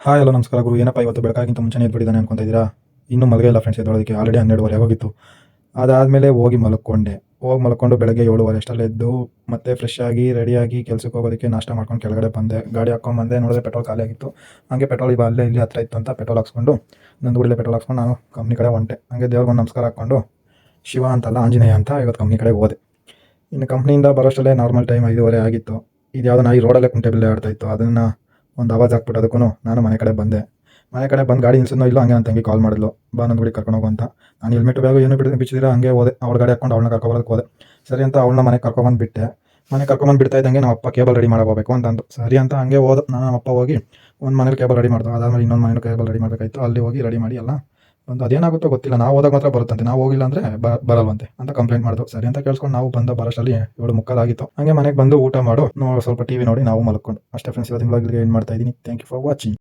Hi hello ನಮಸ್ಕಾರ ಗುರು. ಏನಪ್ಪ ಇವತ್ತು ಬೆಳಕಾಗಿಂತ ಮುಂಚೆನೇ ಎದ್ಬಿಟ್ಟಿದ್ದಾನೆ ಅನ್ಕೊಂತ ಇದ್ದೀರಾ? ಇನ್ನೂ ಮಲಗೇ ಇಲ್ಲ ಫ್ರೆಂಡ್ಸ್. ಎದ್ದೊಳೋದಕ್ಕೆ ಆಲ್ರೆಡಿ 12:30 ಹೋಗಿತ್ತು. ಅದಾದಮೇಲೆ ಹೋಗಿ ಮಲ್ಕೊಂಡು ಬೆಳಗ್ಗೆ 7:30 ಅಷ್ಟರಲ್ಲಿ ಎದ್ದು ಮತ್ತೆ ಫ್ರೆಶ್ ಆಗಿ ರೆಡಿಯಾಗಿ ಕೆಲಸಕ್ಕೆ ಹೋಗೋದಕ್ಕೆ ನಾಷ್ಟ ಮಾಡ್ಕೊಂಡು ಕೆಳಗಡೆ ಬಂದೆ. ಗಾಡಿ ಹಾಕ್ಕೊಂಬಂದೆ, ನೋಡಿದ್ರೆ ಪೆಟ್ರೋಲ್ ಖಾಲಿ ಆಗಿತ್ತು. ಹಾಗೆ ಪೆಟ್ರೋಲ್ ಇವಾಗ ಅಲ್ಲೇ ಇಲ್ಲಿ ಹತ್ರ ಇತ್ತು ಅಂತ ಪೆಟ್ರೋಲ್ ಹಾಕ್ಸ್ಕೊಂಡು ನಂದುಗುಡಿಲೇ ಪೆಟ್ರೋಲ್ ಹಾಕ್ಸ್ಕೊಂಡು ನಾನು ಕಂಪ್ನಿ ಕಡೆ ಹೊಂಟೆ. ಹಾಗೆ ದೇವ್ರಿಗೊಂದು ನಮಸ್ಕಾರ ಹಾಕ್ಕೊಂಡು ಶಿವ ಅಂತಲ್ಲ ಆಂಜನೇಯ ಅಂತ ಇವತ್ತು ಕಂಪ್ನಿ ಕಡೆ ಹೋದೆ. ಇನ್ನು ಕಂಪ್ನಿಯಿಂದ ಬರೋಷ್ಟಲ್ಲೇ ನಾರ್ಮಲ್ ಟೈಮ್ 5:30 ಆಗಿತ್ತು. ಇದು ಯಾವುದೋ ನಾಯಿ ರೋಡಲ್ಲೇ ಕುಂಟೆ ಬಿಲ್ಲೆ ಆಡ್ತಾ ಇತ್ತು. ಅದನ್ನು ಒಂದು ಆವಾಜ್ ಹಾಕ್ಬಿಟ್ಟು ಅದಕ್ಕೂ ನಾನು ಮನೆ ಕಡೆ ಬಂದೆ. ಮನೆ ಕಡೆ ಬಂದು ಗಾಡಿ ನಿಲ್ಸಿದ್ನೋ ಇಲ್ಲ, ಹಂಗೆ ನನ್ನ ತಂಗಿ ಕಾಲ್ ಮಾಡಿದ್ಲು, ಬಾ ನನ್ನ ಗುಡಿ ಕರ್ಕೊಂಡು ಹೋಗು ಅಂತ. ನಾನು ಹೆಲ್ಮೆಟ್ ಬ್ಯಾಗು ಏನು ಬಿಚ್ಚಿದ್ದೀರಾ ಹಂಗೆ ಹೋದೆ. ಅವಳ ಗಾಡಿ ಹಾಕೊಂಡು ಅವಳನ್ನ ಕರ್ಕೊಬರೋದಕ್ಕೆ ಹೋದೆ. ಸರಿ ಅಂತ ಅವಳನ್ನ ಮನೆಗೆ ಕರ್ಕೊಂಬಂದು ಬಿಟ್ಟೆ. ಮನೆ ಕರ್ಕೊಂಬಂದು ಬಿಡ್ತಾ ಇದ್ದಂಗೆ ನಮ್ಮ ಅಪ್ಪ ಕೇಬಲ್ ರೆಡಿ ಮಾಡಬೇಕು ಅಂತಂದು. ಸರಿ ಅಂತ ಹಂಗೆ ಹೋದ. ನಾನು ನಮ್ಮ ಅಪ್ಪ ಹೋಗಿ ಒಂದು ಮನೇಲಿ ಕೇಬಲ್ ರೆಡಿ ಮಾಡ್ದೆ. ಅದಾದಮೇಲೆ ಇನ್ನೊಂದು ಮನೇಲಿ ಕೇಬಲ್ ರೆಡಿ ಮಾಡಬೇಕಾಯ್ತು. ಅಲ್ಲಿ ಹೋಗಿ ರೆಡಿ ಮಾಡಿ ಎಲ್ಲ ಬಂದು ಅದೇನಾಗುತ್ತೋ ಗೊತ್ತಿಲ್ಲ, ನಾವು ಹೋದಾಗ ಮಾತ್ರ ಬರುತ್ತಂತೆ, ನಾವು ಹೋಗಿಲ್ಲ ಅಂದರೆ ಬರಲ್ವಂತೆ ಅಂತ ಕಂಪ್ಲೇಂಟ್ ಮಾಡಿದ್ರು. ಸರಿ ಅಂತ ಕೇಳಿಸ್ಕೊಂಡು ನಾವು ಬಂದು ಬರೋಷ್ಟರಲ್ಲಿ 7:45 ಆಗಿತ್ತು. ಹಂಗೆ ಮನೆಗೆ ಬಂದು ಊಟ ಮಾಡು, ಸ್ವಲ್ಪ ಟಿವಿ ನೋಡಿ ನಾವು ಮಲ್ಕೊಂಡು ಅಷ್ಟೇ ಫ್ರೆಂಡ್ಸ್. ಇವತ್ತಿನ ವ್ಲಾಗ್ ಏನು ಮಾಡ್ತಾ ಇದ್ದೀನಿ. Thank you for watching.